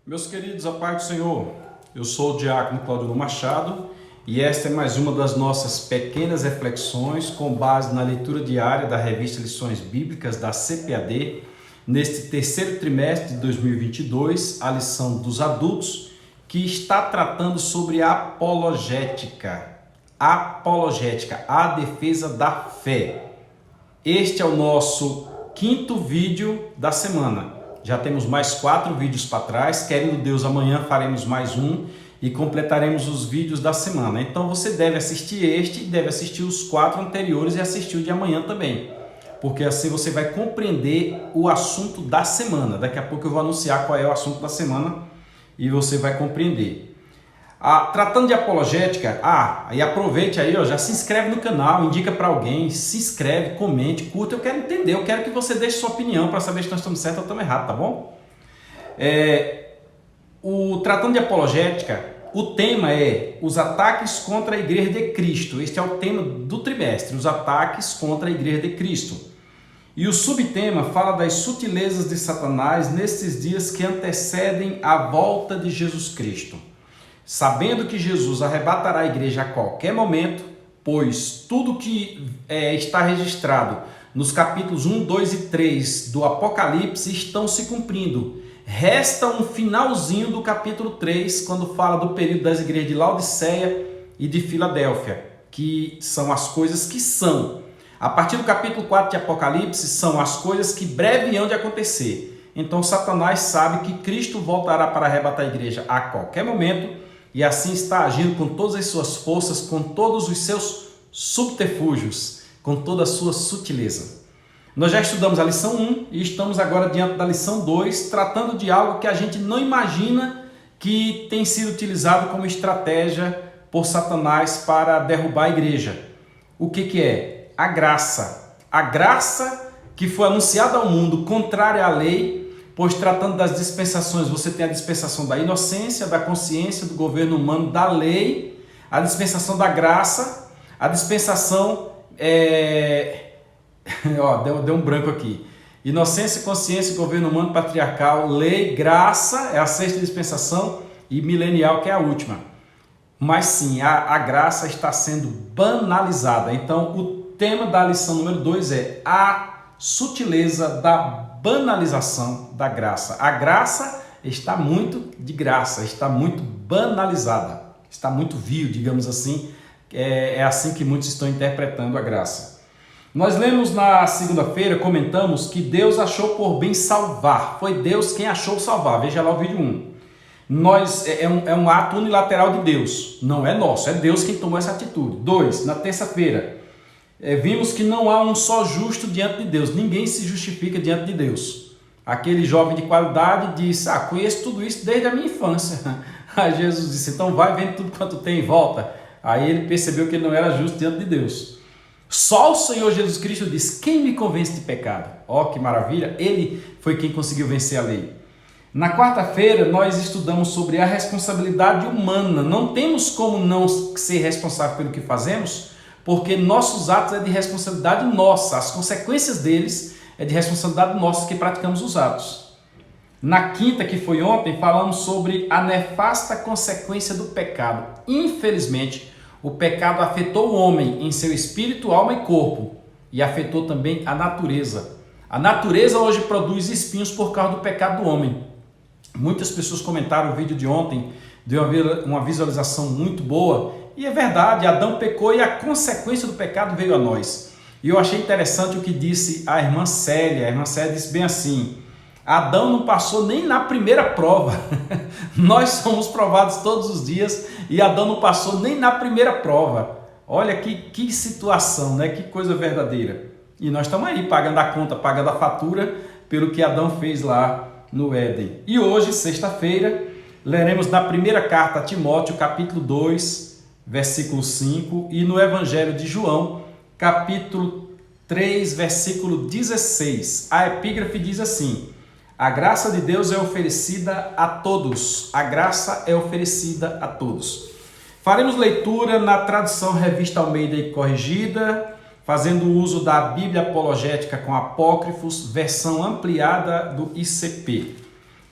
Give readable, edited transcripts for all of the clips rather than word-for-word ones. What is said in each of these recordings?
Meus queridos, a paz do Senhor, eu sou o diácono Claudio Machado e esta é mais uma das nossas pequenas reflexões com base na leitura diária da revista Lições Bíblicas da CPAD, neste terceiro trimestre de 2022, a lição dos adultos, que está tratando sobre a apologética, a defesa da fé. Este é o nosso quinto vídeo da semana. Já temos mais 4 vídeos para trás, querendo Deus, amanhã faremos mais um e completaremos os vídeos da semana. Então você deve assistir este, deve assistir os 4 anteriores e assistir o de amanhã também, porque assim você vai compreender o assunto da semana. Daqui a pouco eu vou anunciar qual é o assunto da semana e você vai compreender. Tratando de apologética, e aproveite aí, já se inscreve no canal, indica para alguém, se inscreve, comente, curta. Eu quero entender, eu quero que você deixe sua opinião para saber se nós estamos certos ou estamos errados, tá bom? Tratando de apologética, o tema é os ataques contra a Igreja de Cristo. Este é o tema do trimestre, os ataques contra a Igreja de Cristo. E o subtema fala das sutilezas de Satanás nesses dias que antecedem a volta de Jesus Cristo. Sabendo que Jesus arrebatará a igreja a qualquer momento, pois tudo que está registrado nos capítulos 1, 2 e 3 do Apocalipse estão se cumprindo. Resta um finalzinho do capítulo 3, quando fala do período das igrejas de Laodiceia e de Filadélfia, que são as coisas que são. A partir do capítulo 4 de Apocalipse, são as coisas que breve hão de acontecer. Então Satanás sabe que Cristo voltará para arrebatar a igreja a qualquer momento, e assim está agindo com todas as suas forças, com todos os seus subterfúgios, com toda a sua sutileza. Nós já estudamos a lição 1 e estamos agora diante da lição 2, tratando de algo que a gente não imagina que tem sido utilizado como estratégia por Satanás para derrubar a igreja. O que é? A graça. A graça que foi anunciada ao mundo contrária à lei, pois tratando das dispensações, você tem a dispensação da inocência, da consciência, do governo humano, da lei, a dispensação da graça, a dispensação... deu um branco aqui. Inocência, consciência, governo humano, patriarcal, lei, graça, é a sexta dispensação, e milenial, que é a última. Mas sim, a graça está sendo banalizada. Então, o tema da lição número 2 é a sutileza da banalização da graça. A graça está muito de graça, está muito banalizada, está muito vil, digamos assim. É assim que muitos estão interpretando a graça. Nós lemos na segunda-feira, comentamos que Deus achou por bem salvar. Foi Deus quem achou salvar. Veja lá o vídeo 1. É um ato unilateral de Deus, não é nosso, é Deus quem tomou essa atitude. 2, na terça-feira, vimos que não há um só justo diante de Deus, ninguém se justifica diante de Deus. Aquele jovem de qualidade disse, conheço tudo isso desde a minha infância. Aí Jesus disse, então vai vendo tudo quanto tem em volta. Aí ele percebeu que ele não era justo diante de Deus. Só o Senhor Jesus Cristo disse, quem me convence de pecado? Que maravilha, ele foi quem conseguiu vencer a lei. Na quarta-feira nós estudamos sobre a responsabilidade humana. Não temos como não ser responsável pelo que fazemos, porque nossos atos é de responsabilidade nossa, as consequências deles é de responsabilidade nossa que praticamos os atos. Na quinta, que foi ontem, falamos sobre a nefasta consequência do pecado. Infelizmente, o pecado afetou o homem em seu espírito, alma e corpo, e afetou também a natureza. A natureza hoje produz espinhos por causa do pecado do homem. Muitas pessoas comentaram o vídeo de ontem, deu uma visualização muito boa, e é verdade, Adão pecou e a consequência do pecado veio a nós. E eu achei interessante o que disse a irmã Célia. A irmã Célia disse bem assim, Adão não passou nem na primeira prova. Nós somos provados todos os dias e Adão não passou nem na primeira prova. Olha que situação, né? Que coisa verdadeira. E nós estamos aí pagando a conta, pagando a fatura pelo que Adão fez lá no Éden. E hoje, sexta-feira, leremos na primeira carta a Timóteo, capítulo 2, versículo 5, e no Evangelho de João, capítulo 3, versículo 16. A epígrafe diz assim, a graça de Deus é oferecida a todos. A graça é oferecida a todos. Faremos leitura na tradução Revista Almeida e Corrigida, fazendo uso da Bíblia Apologética com Apócrifos, versão ampliada do ICP.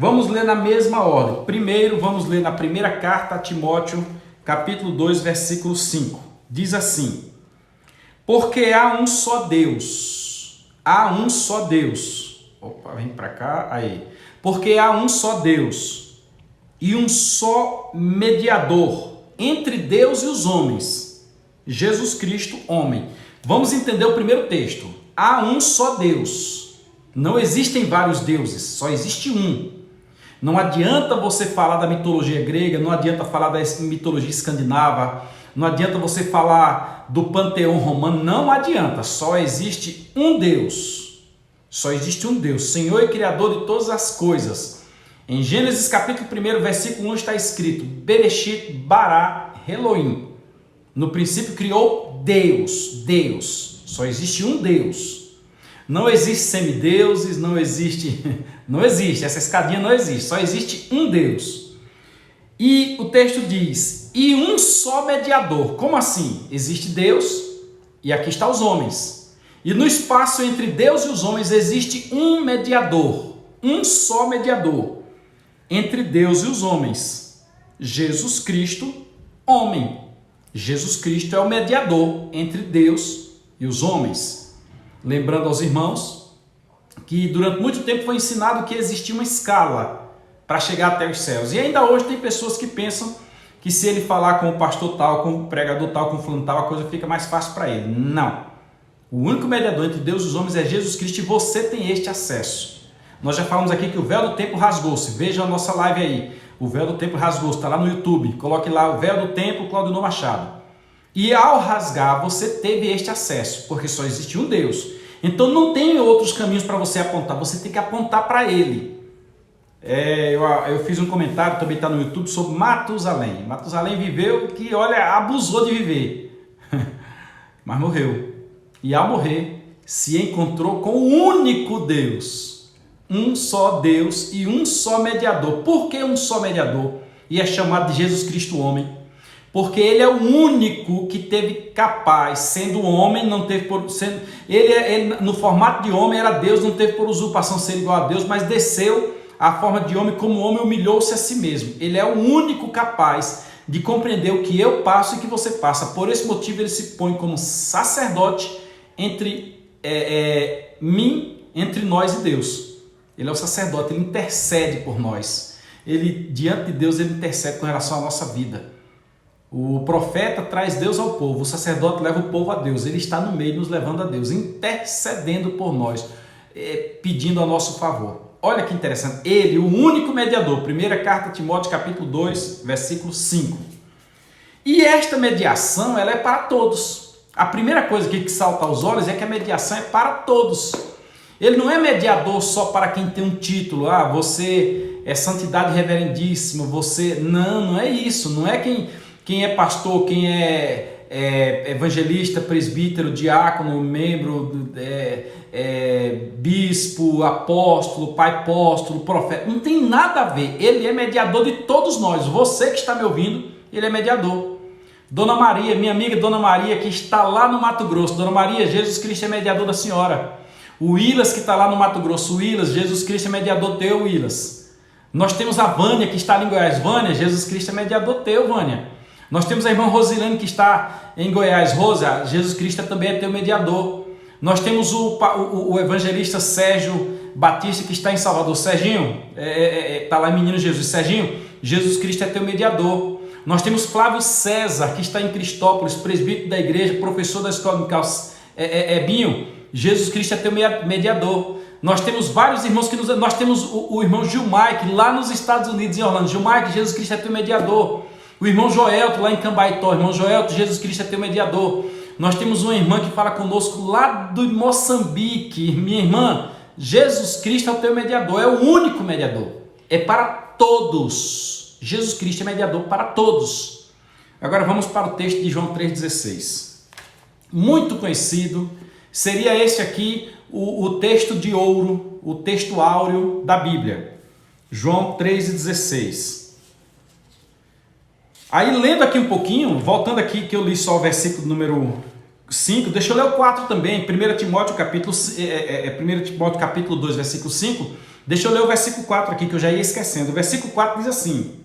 Vamos ler na mesma ordem. Primeiro, vamos ler na primeira carta a Timóteo, capítulo 2, versículo 5. Diz assim: porque há um só Deus. Há um só Deus. Opa, vem para cá. Aí. Porque há um só Deus e um só mediador entre Deus e os homens, Jesus Cristo, homem. Vamos entender o primeiro texto. Há um só Deus. Não existem vários deuses, só existe um. Não adianta você falar da mitologia grega, não adianta falar da mitologia escandinava, não adianta você falar do panteão romano, não adianta. Só existe um Deus. Só existe um Deus, Senhor e Criador de todas as coisas. Em Gênesis capítulo 1, versículo 1 está escrito: Bereshit bara Elohim. No princípio criou Deus, Deus. Só existe um Deus. Não existe semideuses, não existe, essa escadinha não existe, só existe um Deus. E o texto diz, e um só mediador. Como assim? Existe Deus e aqui está os homens. E no espaço entre Deus e os homens existe um mediador, um só mediador entre Deus e os homens, Jesus Cristo, homem. Jesus Cristo é o mediador entre Deus e os homens. Lembrando aos irmãos que durante muito tempo foi ensinado que existia uma escala para chegar até os céus. E ainda hoje tem pessoas que pensam que se ele falar com o pastor tal, com o pregador tal, com o fulano tal, a coisa fica mais fácil para ele. Não. O único mediador entre Deus e os homens é Jesus Cristo e você tem este acesso. Nós já falamos aqui que o véu do templo rasgou-se. Veja a nossa live aí. O véu do templo rasgou-se, está lá no YouTube. Coloque lá o véu do templo Claudinor Machado. E ao rasgar, você teve este acesso, porque só existe um Deus. Então não tem outros caminhos para você apontar, você tem que apontar para Ele. Eu fiz um comentário, também está no YouTube, sobre Matusalém. Matusalém viveu que, olha, abusou de viver, mas morreu. E ao morrer, se encontrou com o único Deus. Um só Deus e um só mediador. Por que um só mediador? E é chamado de Jesus Cristo homem. Porque ele é o único que teve capaz, sendo homem, não teve por ele no formato de homem era Deus, não teve por usurpação ser igual a Deus, mas desceu a forma de homem, como homem humilhou-se a si mesmo. Ele é o único capaz de compreender o que eu passo e que você passa. Por esse motivo ele se põe como sacerdote entre entre nós e Deus. Ele é o sacerdote, ele intercede por nós. Ele, diante de Deus, ele intercede com relação à nossa vida. O profeta traz Deus ao povo, o sacerdote leva o povo a Deus. Ele está no meio nos levando a Deus, intercedendo por nós, pedindo a nosso favor. Olha que interessante, ele, o único mediador. Primeira carta a Timóteo, capítulo 2, versículo 5. E esta mediação, ela é para todos. A primeira coisa que salta aos olhos é que a mediação é para todos. Ele não é mediador só para quem tem um título. Ah, você é santidade reverendíssima, você... Não é isso. Não é quem é pastor, quem é evangelista, presbítero, diácono, membro, bispo, apóstolo, pai apóstolo, profeta. Não tem nada a ver. Ele é mediador de todos nós. Você que está me ouvindo, ele é mediador. Dona Maria, minha amiga Dona Maria, que está lá no Mato Grosso. Dona Maria, Jesus Cristo é mediador da senhora. O Willas, que está lá no Mato Grosso. O Willas, Jesus Cristo é mediador teu, Willas. Nós temos a Vânia, que está ali em Goiás. Vânia, Jesus Cristo é mediador teu, Vânia. Nós temos a irmã Rosilene, que está em Goiás. Rosa, Jesus Cristo também é teu mediador. Nós temos o evangelista Sérgio Batista, que está em Salvador. Serginho, está lá em Menino Jesus. Serginho, Jesus Cristo é teu mediador. Nós temos Flávio César, que está em Cristópolis, presbítero da igreja, professor da escola dominical. Binho, Jesus Cristo é teu mediador. Nós temos vários irmãos que nós temos o irmão Gilmar, que lá nos Estados Unidos, em Orlando. Gilmar, que Jesus Cristo é teu mediador. O irmão Joelto, lá em Cambaitó. Irmão Joelto, Jesus Cristo é teu mediador. Nós temos uma irmã que fala conosco lá do Moçambique. Minha irmã, Jesus Cristo é o teu mediador. É o único mediador. É para todos. Jesus Cristo é mediador para todos. Agora vamos para o texto de João 3,16. Muito conhecido. Seria esse aqui o texto de ouro, o texto áureo da Bíblia. João 3,16. Aí, lendo aqui um pouquinho, voltando aqui que eu li só o versículo número 5, deixa eu ler o 4 também, 1 Timóteo capítulo 2, versículo 5, Deixa eu ler o versículo 4 aqui, que eu já ia esquecendo. O versículo 4 diz assim: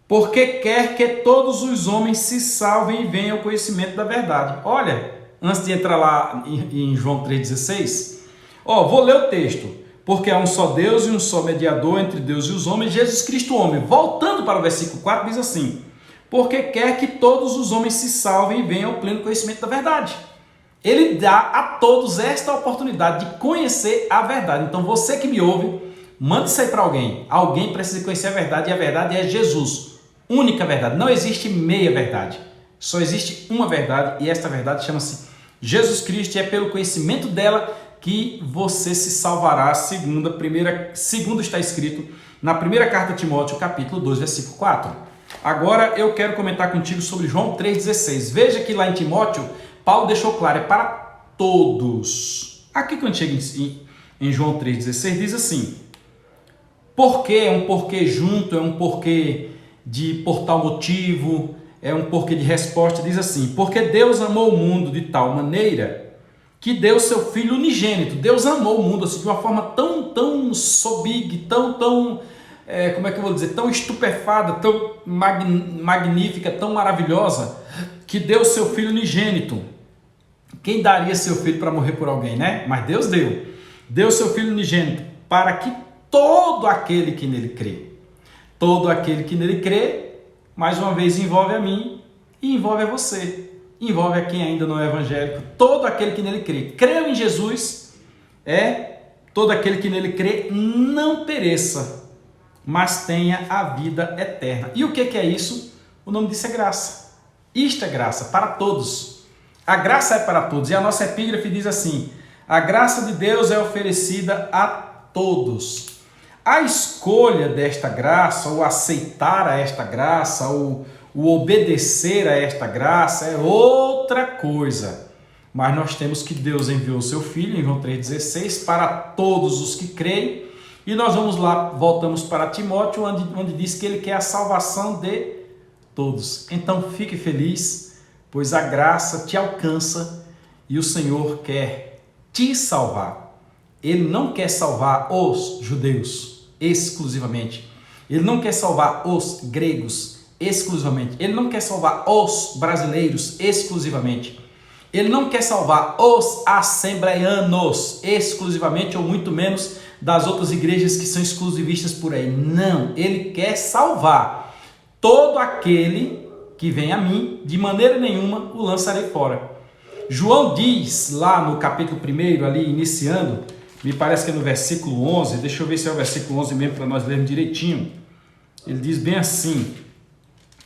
porque quer que todos os homens se salvem e venham ao conhecimento da verdade. Olha, antes de entrar lá em João 3,16, vou ler o texto. Porque há um só Deus e um só mediador entre Deus e os homens, Jesus Cristo homem. Voltando para o versículo 4, diz assim: porque quer que todos os homens se salvem e venham ao pleno conhecimento da verdade. Ele dá a todos esta oportunidade de conhecer a verdade. Então você que me ouve, manda isso aí para alguém. Alguém precisa conhecer a verdade e a verdade é Jesus. Única verdade. Não existe meia verdade. Só existe uma verdade e esta verdade chama-se Jesus Cristo e é pelo conhecimento dela que você se salvará, segundo está escrito na primeira carta a Timóteo, capítulo 2, versículo 4. Agora eu quero comentar contigo sobre João 3,16. Veja que lá em Timóteo, Paulo deixou claro, é para todos. Aqui quando chega em João 3,16, diz assim: porquê é um porquê junto, é um porquê de por tal motivo, é um porquê de resposta, diz assim: porque Deus amou o mundo de tal maneira que deu seu Filho unigênito. Deus amou o mundo assim, de uma forma tão so big, como é que eu vou dizer, tão estupefada, tão magnífica, tão maravilhosa, que deu seu Filho unigênito. Quem daria seu filho para morrer por alguém, né? Mas Deus deu. Deu seu Filho unigênito para que todo aquele que nele crê. Todo aquele que nele crê, mais uma vez, envolve a mim e envolve a você. Envolve a quem ainda não é evangélico. Todo aquele que nele crê. Creu em Jesus, todo aquele que nele crê não pereça, mas tenha a vida eterna. E o que é isso? O nome disso é graça. Isto é graça para todos. A graça é para todos. E a nossa epígrafe diz assim: a graça de Deus é oferecida a todos. A escolha desta graça, ou aceitar a esta graça, ou o obedecer a esta graça é outra coisa. Mas nós temos que Deus enviou o seu Filho, em João 3,16, para todos os que creem. E nós vamos lá, voltamos para Timóteo, onde diz que ele quer a salvação de todos. Então fique feliz, pois a graça te alcança e o Senhor quer te salvar. Ele não quer salvar os judeus exclusivamente. Ele não quer salvar os gregos exclusivamente. Ele não quer salvar os brasileiros exclusivamente. Ele não quer salvar os assembleianos exclusivamente, ou muito menos das outras igrejas que são exclusivistas por aí. Não, ele quer salvar todo aquele que vem a mim, de maneira nenhuma o lançarei fora. João diz lá no capítulo 1, ali iniciando, me parece que é no versículo 11, deixa eu ver se é o versículo 11 mesmo para nós lermos direitinho. Ele diz bem assim: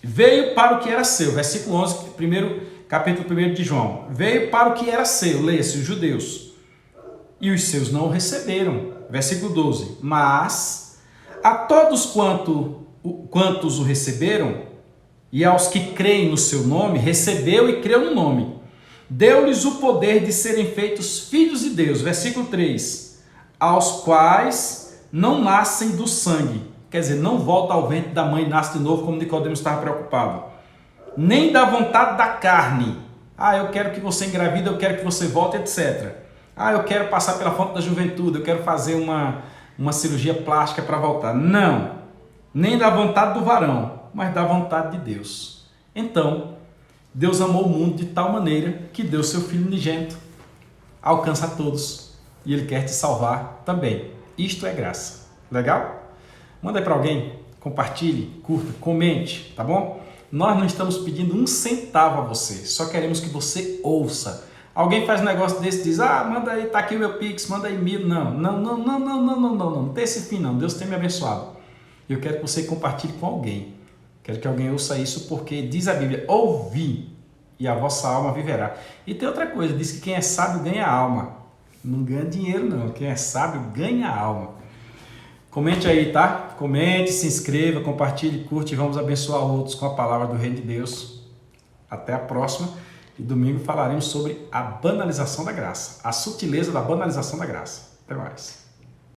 veio para o que era seu, versículo 11, capítulo 1 de João. Veio para o que era seu, leia-se, os judeus, e os seus não o receberam. Versículo 12, mas a todos quantos o receberam, e aos que creem no seu nome, recebeu e creu no nome. Deu-lhes o poder de serem feitos filhos de Deus. Versículo 3, aos quais não nascem do sangue, quer dizer, não volta ao ventre da mãe e nasce de novo, como Nicodemos estava preocupado, nem da vontade da carne. Eu quero que você engravide, eu quero que você volte, etc. Eu quero passar pela fonte da juventude, eu quero fazer uma cirurgia plástica para voltar. Não, nem da vontade do varão, mas da vontade de Deus. Então, Deus amou o mundo de tal maneira que deu seu Filho unigênito, alcança a todos, e Ele quer te salvar também. Isto é graça. Legal? Manda aí para alguém, compartilhe, curta, comente, tá bom? Nós não estamos pedindo um centavo a você, só queremos que você ouça. Alguém faz um negócio desse e diz: manda aí, tá aqui o meu Pix, manda aí 1000. Não tem esse fim não, Deus tem me abençoado. Eu quero que você compartilhe com alguém. Quero que alguém ouça isso, porque diz a Bíblia: ouvi e a vossa alma viverá. E tem outra coisa, diz que quem é sábio ganha alma. Não ganha dinheiro não, quem é sábio ganha alma. Comente aí, tá? Comente, se inscreva, compartilhe, curte e vamos abençoar outros com a palavra do Reino de Deus. Até a próxima. E domingo falaremos sobre a banalização da graça, a sutileza da banalização da graça. Até mais.